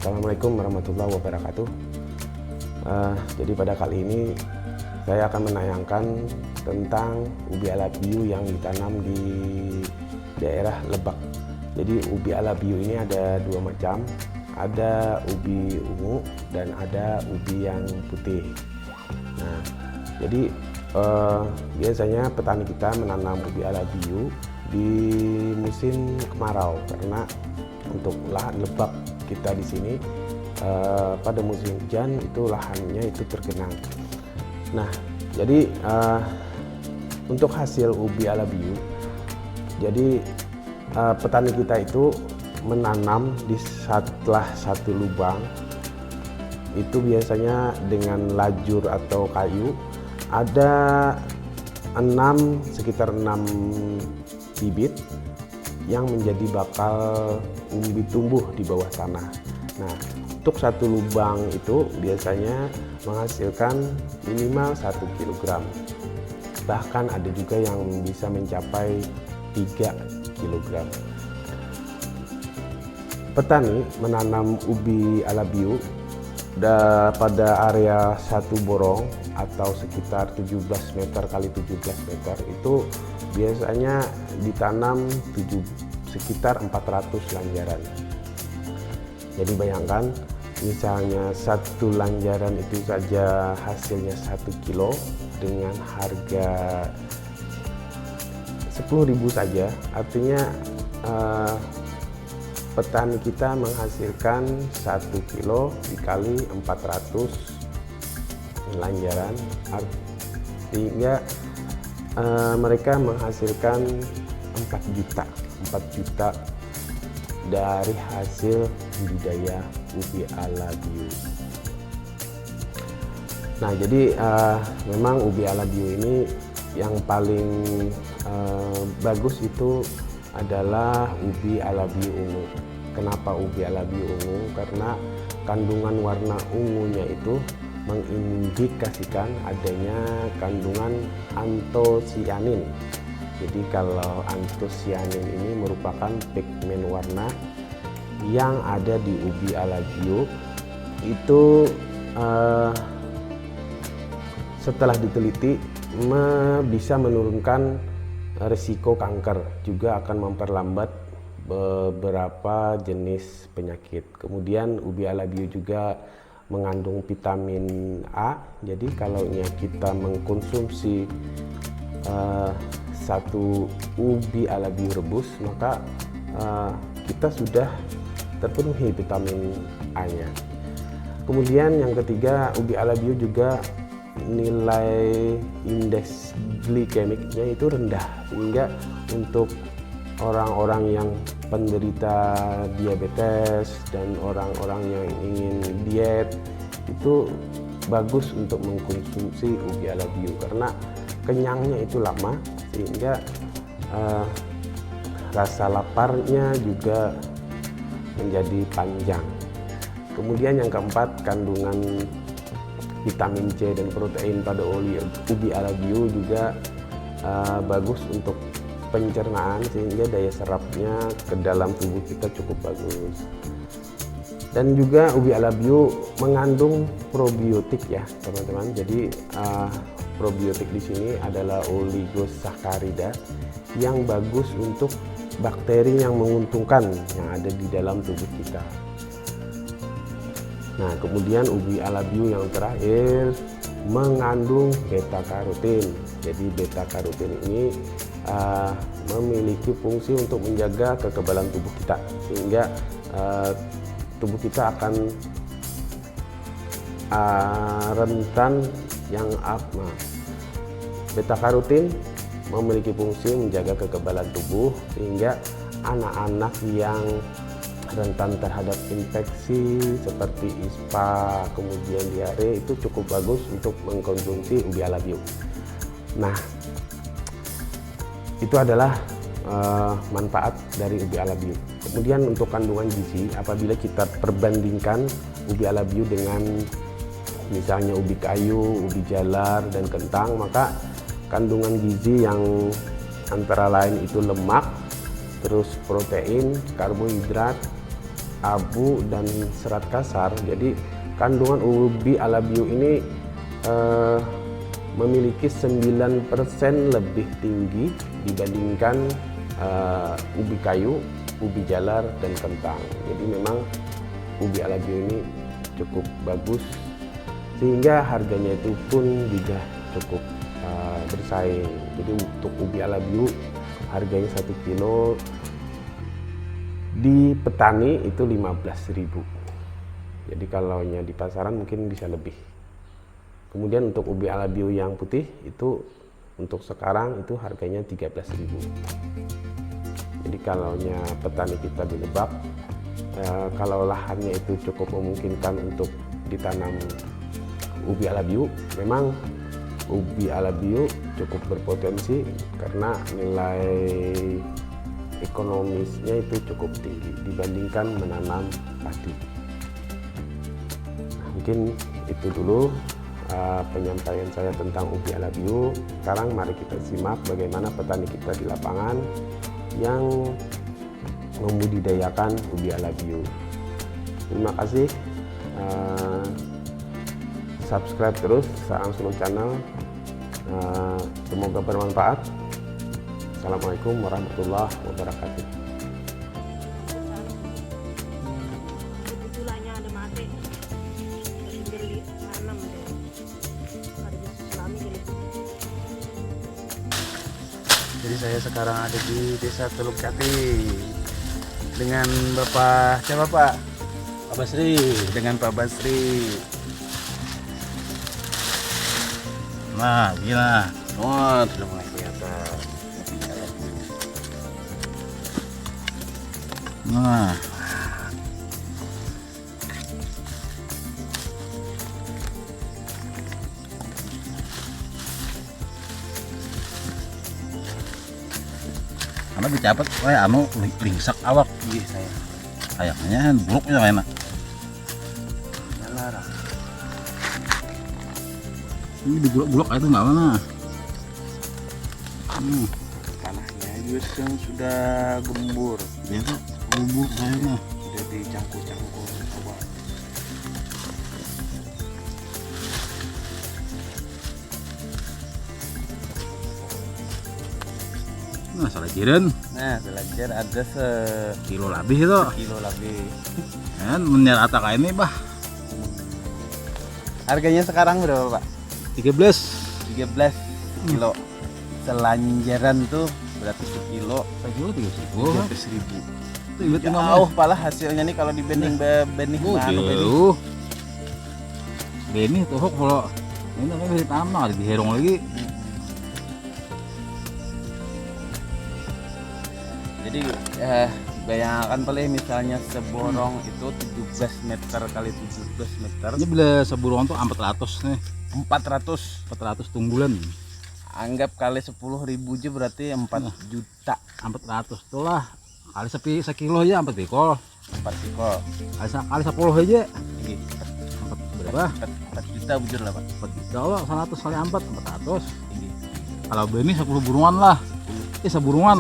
Assalamualaikum warahmatullahi wabarakatuh. Jadi pada kali ini saya akan menayangkan tentang ubi alabiu yang ditanam di daerah Lebak. Jadi ubi alabiu ini ada dua macam, ada ubi ungu dan ada ubi yang putih. Nah, jadi biasanya petani kita menanam ubi alabiu di musim kemarau karena untuk lahan lebak kita di sini pada musim hujan itu lahannya itu tergenang. Nah, jadi untuk hasil ubi alabiu, jadi petani kita itu menanam di setelah satu lubang itu biasanya dengan lajur atau kayu ada sekitar 6 bibit yang menjadi bakal umbi tumbuh di bawah tanah. Nah, untuk satu lubang itu biasanya menghasilkan minimal 1 kg. Bahkan ada juga yang bisa mencapai 3 kg. Petani menanam ubi alabiu pada area satu borong atau sekitar 17 meter kali 17 meter itu biasanya ditanam sekitar 400 lanjaran. Jadi bayangkan misalnya satu lanjaran itu saja hasilnya 1 kilo dengan harga 10.000 saja, artinya petani kita menghasilkan 1 kilo dikali 400 lanjaran, artinya mereka menghasilkan 4 juta dari hasil budidaya ubi alabiu. Nah, jadi memang ubi alabiu ini yang paling bagus itu adalah ubi alabiu ungu. Kenapa ubi alabiu ungu? Karena kandungan warna ungunya itu mengindikasikan adanya kandungan antosianin. Jadi kalau antosianin ini merupakan pigmen warna yang ada di ubi alabiu itu setelah diteliti bisa menurunkan risiko kanker, juga akan memperlambat beberapa jenis penyakit. Kemudian ubi alabiu juga mengandung vitamin A. Jadi kalau kita mengkonsumsi satu ubi alabiu rebus, maka kita sudah terpenuhi vitamin A-nya. Kemudian yang ketiga, ubi alabiu juga nilai indeks glikemiknya itu rendah, sehingga untuk orang-orang yang penderita diabetes dan orang-orang yang ingin diet itu bagus untuk mengkonsumsi ubi alabiu karena kenyangnya itu lama, sehingga rasa laparnya juga menjadi panjang. Kemudian yang keempat, kandungan vitamin C dan protein pada ubi alabiu juga bagus untuk pencernaan, sehingga daya serapnya ke dalam tubuh kita cukup bagus. Dan juga ubi alabiu mengandung probiotik ya teman-teman. Jadi probiotik di sini adalah oligosakarida yang bagus untuk bakteri yang menguntungkan yang ada di dalam tubuh kita. Nah, kemudian ubi alabiu yang terakhir mengandung beta karotin. Jadi beta karotin ini memiliki fungsi untuk menjaga kekebalan tubuh kita, sehingga tubuh kita akan rentan yang asma. Beta karotin memiliki fungsi menjaga kekebalan tubuh, sehingga anak-anak yang rentan terhadap infeksi seperti ispa, kemudian diare itu cukup bagus untuk mengkonsumsi ubi alabiu. Nah, itu adalah manfaat dari ubi alabiu. Kemudian untuk kandungan gizi, apabila kita perbandingkan ubi alabiu dengan misalnya ubi kayu, ubi jalar, dan kentang, maka kandungan gizi yang antara lain itu lemak, terus protein, karbohidrat, abu dan serat kasar. Jadi kandungan ubi alabio ini memiliki 9% lebih tinggi dibandingkan ubi kayu, ubi jalar, dan kentang. Jadi memang ubi alabio ini cukup bagus, sehingga harganya itu pun juga cukup bersaing. Jadi untuk ubi alabio harganya 1 kilo di petani itu 15.000. Jadi kalau di pasaran mungkin bisa lebih. Kemudian untuk ubi alabio yang putih itu untuk sekarang itu harganya 13.000. Jadi kalau petani kita di Lebak, kalau lahannya itu cukup memungkinkan untuk ditanam ubi alabio, memang ubi alabio cukup berpotensi karena nilai ekonomisnya itu cukup tinggi dibandingkan menanam padi. Nah, mungkin itu dulu penyampaian saya tentang ubi alabio. Sekarang mari kita simak bagaimana petani kita di lapangan yang membudidayakan ubi alabio. Terima kasih. Subscribe terus Saang Solo Channel. Semoga bermanfaat. Assalamualaikum warahmatullahi wabarakatuh. Tulanya ada mati. Dari tanam deh. Ada selami gitu. Jadi saya sekarang ada di Desa Teluk Jati dengan Bapak siapa Pak? Pak Basri, dengan Pak Basri. Nah, gila. Oh, sudah mulai kelihatan. Nah. Karena dicapat, lingsak awak gih saya. Kayaknya buruk ya enak. Larang. Ini digulok-gulok itu nggak mana? Tanahnya juga yang sudah gembur. Dia tuh gembur kayaknya. Udah dicangkul-cangkul coba. Nah, salah jiran. Nah, selajar ada sekilo lebih itu. Sekilo lebih. Kan menyerata kayak ini, Bah. Harganya sekarang berapa, Pak? 13 kilo. Selanjaran tuh berarti sekilo. Sekilo 13.000. Itu ibarat jauh pala hasilnya nih kalau dibanding benih benih. Benih tuh kalau ini namanya bisa tanam, diherong lagi. Jadi bayangkan paling misalnya seborong itu 17 meter kali 17 meter. Ini bila seborong tuh 400 nih. 400 tunggulan. Anggap kali 10.000 aja berarti 4 juta. 400 itulah kali sekilo aja 4 pikol. 4 pikol. Kali 10 aja. Ini berapa? 4 juta bujur lah Pak. 4 juta lah 100 kali 400. Ini. Kalau benih 10 burungan lah. 10 burungan.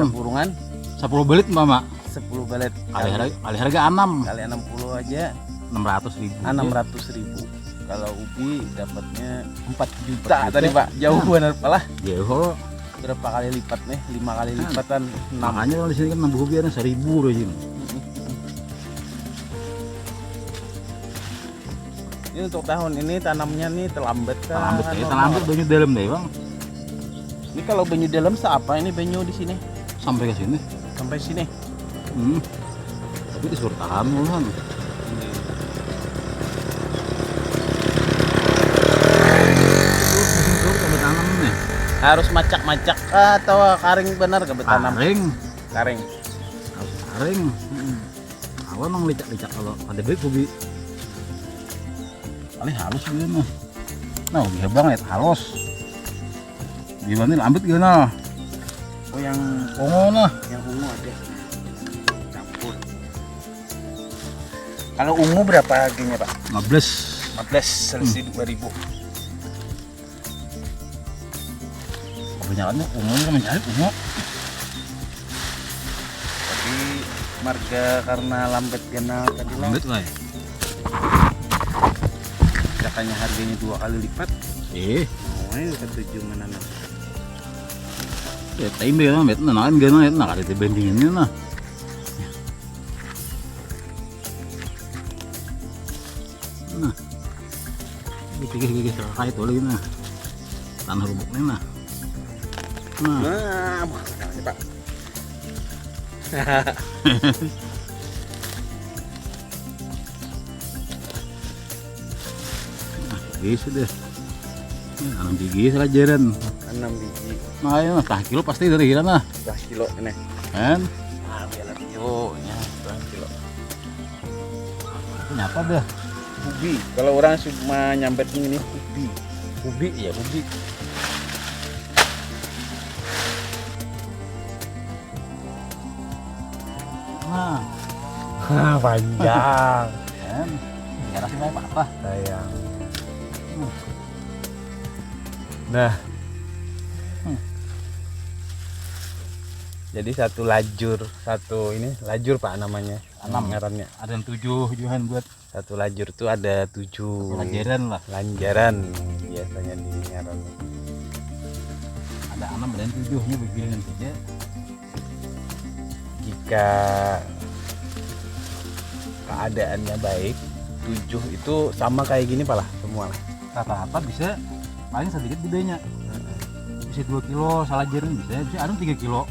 10 belit Mama. 10 belit. Kali harga 6. Kali 60 aja 600.000. 600.000. Kalau ubi dapatnya 4 juta tadi Pak. Jauh benar palah. Jauh. Berapa kali lipat nih? 5 kali lipatan. Makanya kalau di sini kan nambah ubi ada 1.000 loh ini. Ini untuk tahun ini tanamnya nih terlambat kan? Terlambat banyu dalam deh Bang. Ini kalau banyu dalam seapa ini banyu di sini? Sampai ke sini. Sampai sini. Tapi disuruh tahan malahan. Harus macak-macak atau karing benar ke betanam? Karing. Harus karing. Awal emang licak-licak kalau ada baik ubi. Paling halus gitu mah. Nah, ubi hebang ya halus. Gimana lambat gimana? Oh yang ungu nah. Yang ungu ada. Campur. Kalau ungu berapa harganya Pak? 15 selisih 2.000. Kebanyakannya ungu kan mencari ungu. Tapi marga karena lambat kena tadi lah. Lambat lah ya. Katanya harganya 2 kali lipat. Oh, ini ke 7 mana nak? ya time ya, met nanain gana ya, nak ada bandingannya nah. Nah, gigi serai itu lagi nah, tanah rubuknya nah. Nah, makanya Pak. Bisa deh. Ya, 6 biji selajaran. 6 biji. Nah, ya, tah kilo pasti dari kira nah. 2 kilo ini. Kan? Ah, biar kilo nya 2 kilo. Itu nyapa deh. Ubi. Kalau orang cuma nyambet ini ubi. Ubi ya, ubi. Nah, Panjang. kan? Nggak rasanya apa-apa. Sayang. Nah. Jadi satu lajur, satu ini lajur Pak namanya. 6 ngarannya. Ada yang 7 Johan buat Satu lajur tuh ada 7 pelajaran lah. lanjaran biasanya di ngaran. Ada 6 dan 7-nya bergilingan saja. Jika keadaannya baik, 7 itu sama kayak gini Pak lah semua lah. Rata-rata bisa paling sedikit bedanya. Bisa 2 kilo salah jaring bisa ada 3 kilo.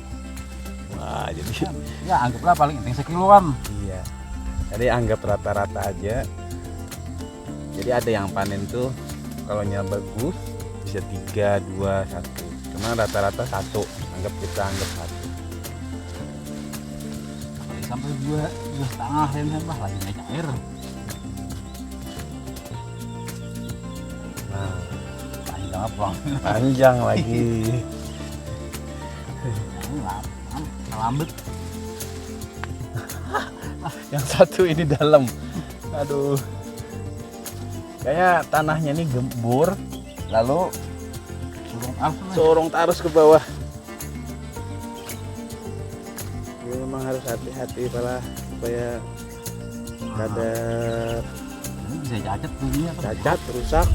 Wah, jadi Ya anggaplah paling penting sekiloan. iya. Jadi anggap rata-rata aja. Jadi ada yang panen tuh kalau bagus bisa 3, 2, 1. Cuma rata-rata 1. Anggap 1. Sampai 2,5 ini mah lagi naik air. Nah, Panjang apa? panjang lagi. Ini lambat. Yang satu ini dalam. Aduh. Kayak tanahnya nih gembur, lalu Surung apa? sorong terus ke bawah. Jadi memang harus hati-hati pala supaya kadar Ini bisa cacat bunyinya apa? cacat rusak.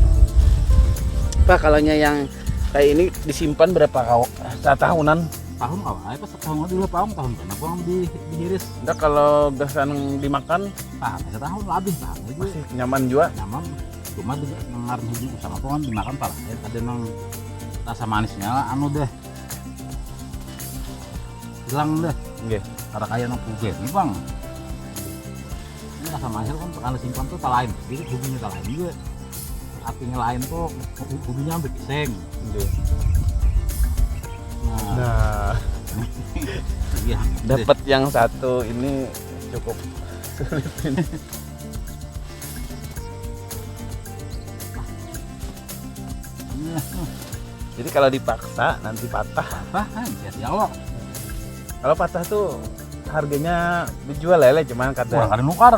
Pak, kalau yang kayak ini disimpan berapa tahunan? Tahun apa? Apa setahun dulu tahun kan? Apa yang dihiris? Enggak, kalau gasan dimakan Ah, setahun lebih tahun itu masih nyaman juga. nyaman. Cuma juga ngaruh hidup sama apa kan dimakan pala. Ada yang rasa manisnya anu deh. Hilang deh. Nggih. Karena kayak nang puget nih bang. Ini rasa manisnya kan kalau simpan tuh tak lain. Jadi bubinya tak lain juga. Apinya lain tuh bubinya hampir kiseng. Nggih. Nah, Nah, iya. dapat yang satu ini cukup sulit ini. Iya. Jadi kalau dipaksa nanti patah. Apa? Ya Allah. Kalau patah tuh harganya dijual lele, cuman Wah, kata ada nukar.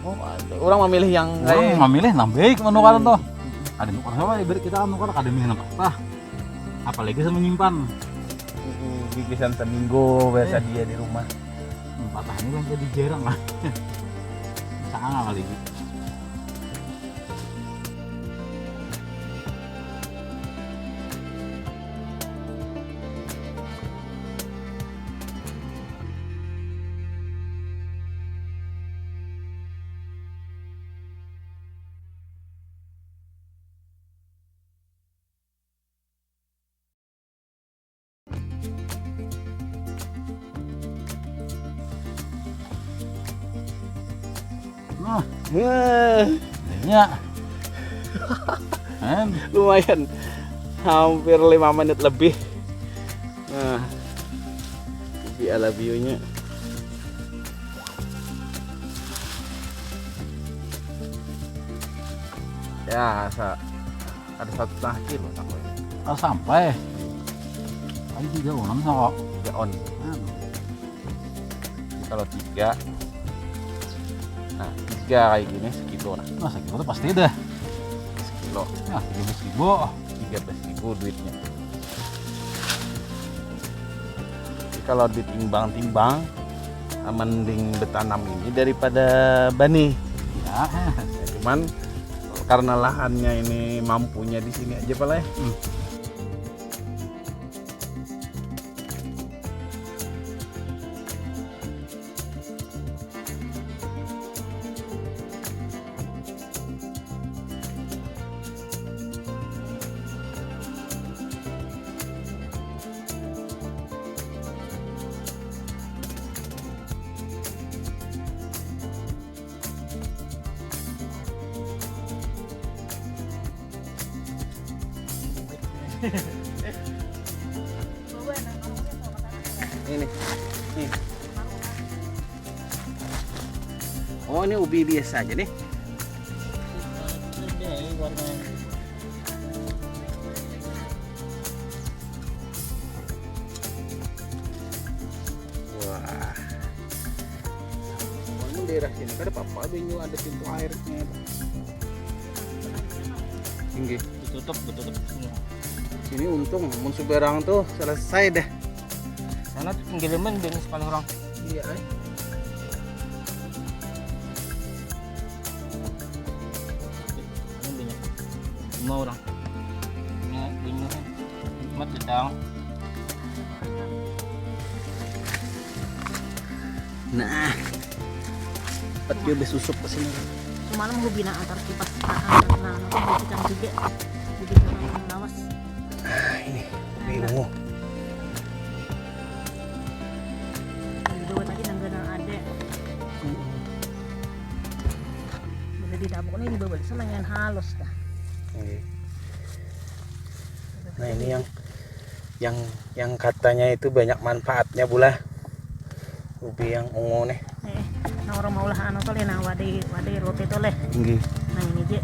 oh, orang memilih yang Orang kayak memilih nambah ke nukaran tuh. Ada nukar sama ibarat kita nukar ada milih apa? Apalagi saya menyimpan. gigisan seminggu biasa dia di rumah. Patah ini kan jadi jarang lah. Sangat kali gitu. Nah, Wah, ya. Kan lumayan, hampir 5 menit lebih. Nah, ubi alabionya. Ya, ada 1,5 kilo sampai. kalau sampai kan 3 orang sama 3 on. Anu, Jadi kalau 3, nah 3 kayak gini sekilo lah. masa gitu tuh pasti deh. Sekilo, Ya 13.000. 13.000 duitnya. Jadi kalau ditimbang-timbang mending bertanam ini daripada bani. Ya. Cuman karena lahannya ini mampunya di sini aja Pak Le. Ini. Nih. Oh, ini ubi biasa aja nih. Wah. Oh, ini daerah sini kan ada apa binyu ada pintu airnya. Tinggi. Ditutup. Sini untung mun Suberang tuh selesai deh. Sana tuh penggiliman bisnis paling orang. Iya. Ini banyak. Semua orang. Ini bingung kan. Mat datang. Nah. Cepat dia besusup ke sini. Semalam gue bina antar kipas nah bersihkan juga jadi orang lawas. Nah, ini ubi ungu. Bawa tadi nangganan ada. Bila di dapur ini dibawa sama yang halus dah. Oke. Nah, ini yang katanya itu banyak manfaatnya Bula. Ubi yang ungu nih. Nah orang mau lah anu tole nah wadai roti tole. Tinggi. Nah ini je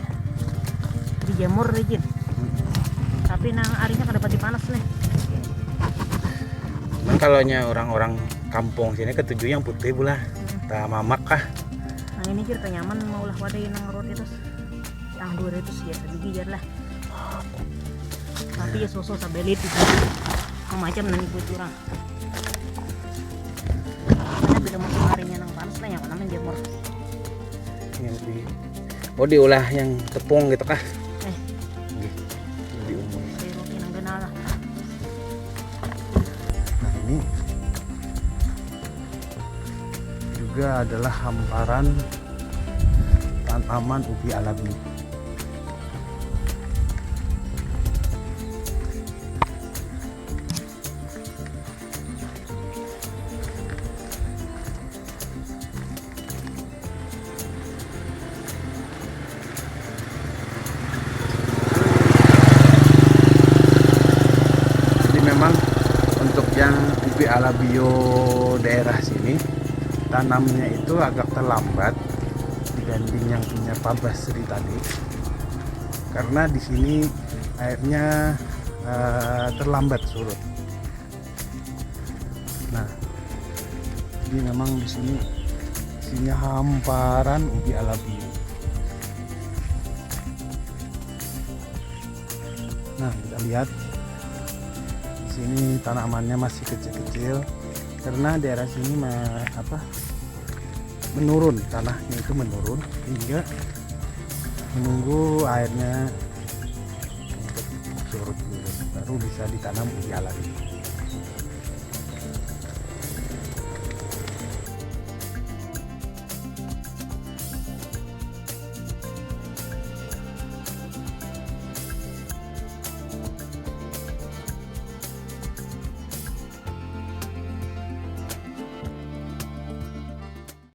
dijemur rijin. Tapi nang arinya kada pati panas nih. Cuman kalau orang-orang kampung sini ketujuh yang putih Bula. Tak mamak kah? Nah ini je nyaman mau lah wadai nang roti terus. Tang 200 ya sebiji jar lah. Tapi ya sosok sabelit itu. Macam nang ibu curang. Karena bila musim harinya nang panas lah yang mana menjemur. Yang ubi. Oh, diolah yang tepung gitu kah? Eh, Ubi ungu. dari roti nang genal lah. Nah, ini juga adalah hamparan tanaman ubi alami. Memang untuk yang ubi alabio daerah sini tanamnya itu agak terlambat dibanding yang punya Pak Basri tadi, karena di sini airnya terlambat surut. Nah, jadi memang di sini isinya hamparan ubi alabio. Nah, kita lihat sini tanamannya masih kecil-kecil karena daerah sini menurun, tanahnya itu menurun hingga menunggu airnya untuk surut dulu baru bisa ditanam ubi alami.